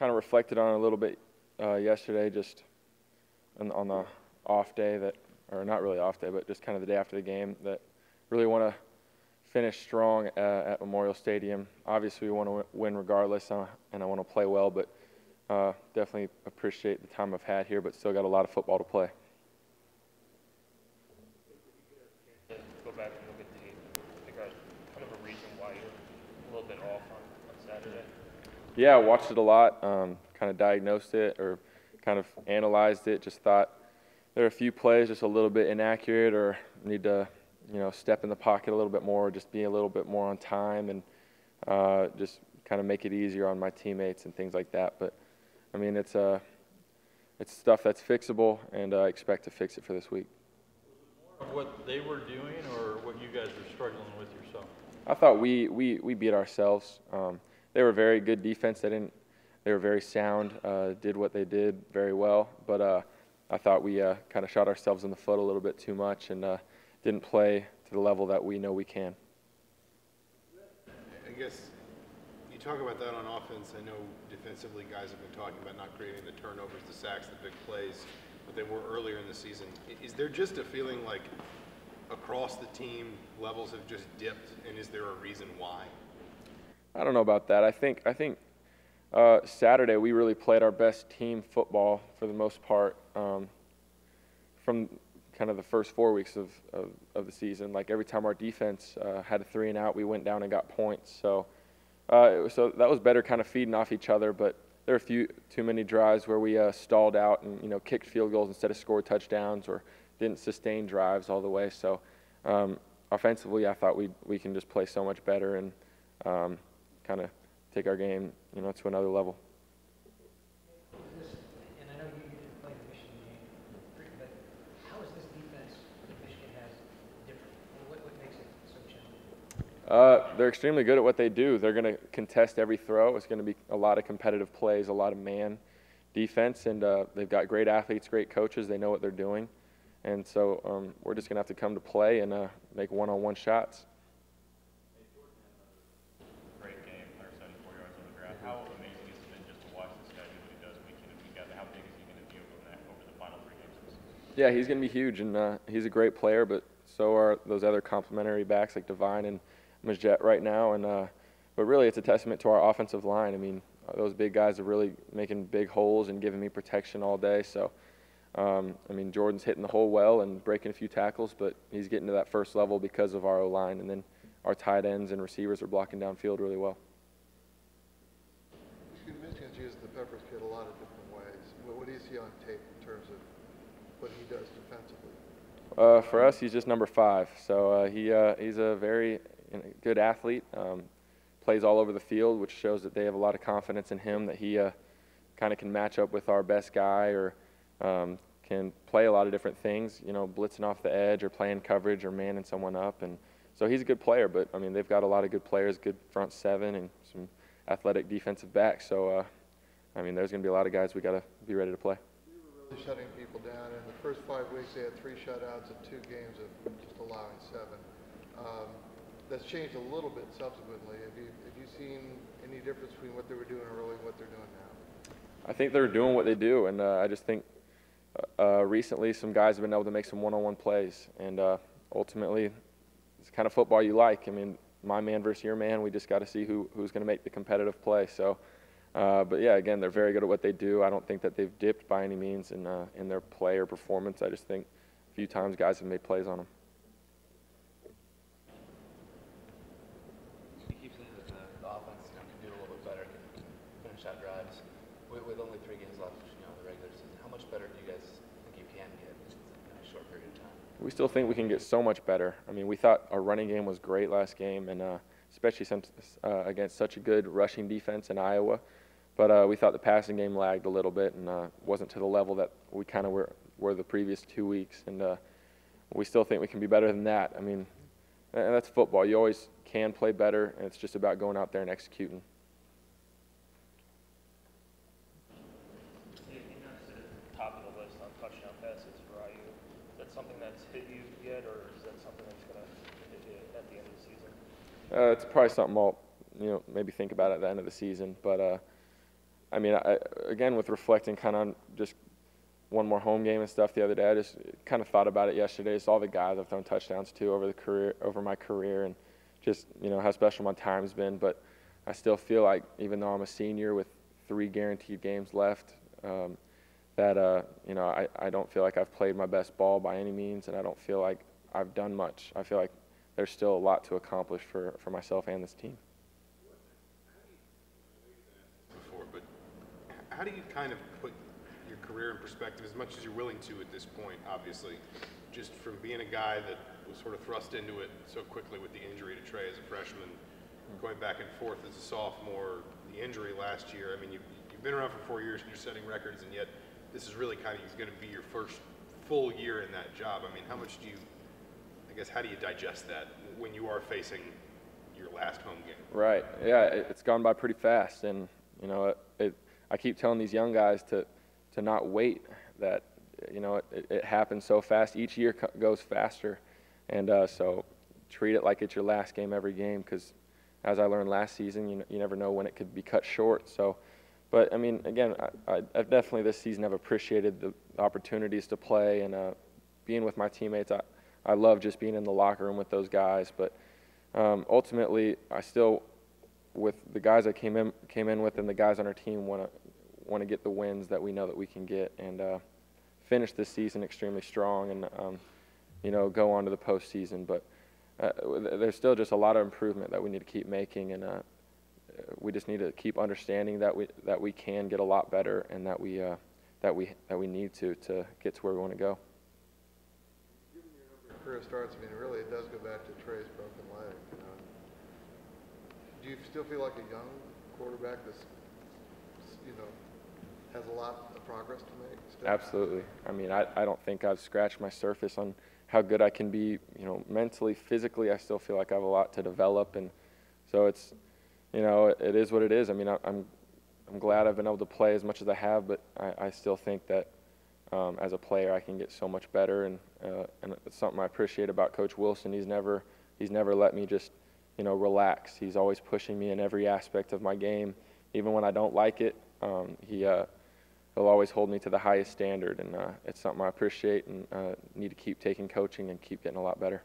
kind of reflected on it a little bit yesterday, just on the off day or not really off day, but just kind of the day after the game, that really want to finish strong at Memorial Stadium. Obviously, we want to win regardless, and I want to play well, but definitely appreciate the time I've had here, but still got a lot of football to play. Go back and look at tape. Figure out kind of a reason why you're a little bit off on Saturday. Yeah, I watched it a lot, kind of diagnosed it or kind of analyzed it, just thought there are a few plays just a little bit inaccurate or need to, step in the pocket a little bit more, just be a little bit more on time and just kind of make it easier on my teammates and things like that. But, I mean, it's stuff that's fixable, and I expect to fix it for this week. Was it more of what they were doing or what you guys were struggling with yourself? I thought we beat ourselves. They were very good defense. They were very sound, did what they did very well. But I thought we kind of shot ourselves in the foot a little bit too much and didn't play to the level that we know we can. I guess you talk about that on offense. I know defensively guys have been talking about not creating the turnovers, the sacks, the big plays, but they were earlier in the season. Is there just a feeling like across the team levels have just dipped, and is there a reason why? I don't know about that. I think Saturday we really played our best team football for the most part from kind of the first 4 weeks of the season. Like every time our defense had a 3 and out, we went down and got points. So that was better, kind of feeding off each other. But there are too many drives where we stalled out and kicked field goals instead of scored touchdowns or didn't sustain drives all the way. So offensively, I thought we can just play so much better and kind of take our game, to another level. And I know you didn't play the Michigan game, but how is this defense that Michigan has different? What makes it so challenging? They're extremely good at what they do. They're going to contest every throw. It's going to be a lot of competitive plays, a lot of man defense, and they've got great athletes, great coaches. They know what they're doing. And so we're just going to have to come to play and make one-on-one shots. Great game, 174 yards on the ground. How amazing has it been just to watch this guy do what he does week in and week out? How big is he going to be over the final 3 games of the season? Yeah, he's going to be huge, and he's a great player, but so are those other complementary backs like Devine and Majette right now. And but really it's a testament to our offensive line. I mean, those big guys are really making big holes and giving me protection all day. So, I mean, Jordan's hitting the hole well and breaking a few tackles, but he's getting to that first level because of our O-line, and then our tight ends and receivers are blocking downfield really well. Michigan's used the Peppers kid a lot of different ways. What do you see on tape in terms of what he does defensively? For us, he's just number 5. So he's a very good athlete, plays all over the field, which shows that they have a lot of confidence in him, that he kind of can match up with our best guy or can play a lot of different things, blitzing off the edge or playing coverage or manning someone up. And so he's a good player, but, I mean, they've got a lot of good players, good front 7 and some athletic defensive backs. So, I mean, there's going to be a lot of guys we got to be ready to play. You were really shutting people down. In the first 5 weeks, they had 3 shutouts and 2 games of just allowing 7. That's changed a little bit subsequently. Have you seen any difference between what they were doing early and what they're doing now? I think they're doing what they do, and I just think recently some guys have been able to make some one-on-one plays, and ultimately it's the kind of football you like. I mean, my man versus your man, we just got to see who's going to make the competitive play. So, but yeah, again, they're very good at what they do. I don't think that they've dipped by any means in their play or performance. I just think a few times guys have made plays on them. You keep saying that the offense can do a little bit better, can finish out drives. With only 3 games left, the regular season, how much better do you guys think you can get in a short period of time? We still think we can get so much better. I mean, we thought our running game was great last game, and especially against such a good rushing defense in Iowa. But we thought the passing game lagged a little bit and wasn't to the level that we kind of were the previous 2 weeks. And we still think we can be better than that. I mean, and that's football. You always can play better, and it's just about going out there and executing. Top of the list on touchdown passes for IU. Is that something that's hit you yet, or is that something that's going to hit you at the end of the season? It's probably something I'll maybe think about at the end of the season. But I mean, again, with reflecting kind of on just one more home game and stuff the other day, I just kind of thought about it yesterday. It's all the guys I've thrown touchdowns to over my career, and just, you know, how special my time's been. But I still feel like, even though I'm a senior with 3 guaranteed games left, that you know, I don't feel like I've played my best ball by any means, and I don't feel like I've done much. I feel like there's still a lot to accomplish for myself and this team. Before, but how do you kind of put your career in perspective, as much as you're willing to at this point, obviously, just from being a guy that was sort of thrust into it so quickly with the injury to Trey as a freshman, going back and forth as a sophomore, the injury last year. I mean, you've been around for 4 years and you're setting records, and yet this is really kind of going to be your first full year in that job. I mean, how much do you, I guess, how do you digest that when you are facing your last home game? Right. Yeah, it's gone by pretty fast, and you know, I keep telling these young guys to not wait. That, you know, it happens so fast. Each year goes faster, and so treat it like it's your last game every game, because as I learned last season, you never know when it could be cut short. So, but I mean, again, I've definitely this season have appreciated the opportunities to play, and being with my teammates. I love just being in the locker room with those guys, but ultimately, I still, with the guys I came in with and the guys on our team, want to get the wins that we know that we can get, and finish this season extremely strong, and you know, go on to the postseason. But there's still just a lot of improvement that we need to keep making, and we just need to keep understanding that we can get a lot better, and that we need to get to where we want to go. Career starts, I mean, really, it does go back to Trey's broken leg. You know? Do you still feel like a young quarterback that's, you know, has a lot of progress to make still? Absolutely. I mean, I don't think I've scratched my surface on how good I can be, you know, mentally, physically. I still feel like I have a lot to develop, and so it's, you know, it is what it is. I mean, I'm glad I've been able to play as much as I have, but I still think that as a player I can get so much better, and it's something I appreciate about Coach Wilson. He's never let me just, you know, relax. He's always pushing me in every aspect of my game, even when I don't like it. He'll always hold me to the highest standard, and it's something I appreciate, and need to keep taking coaching and keep getting a lot better.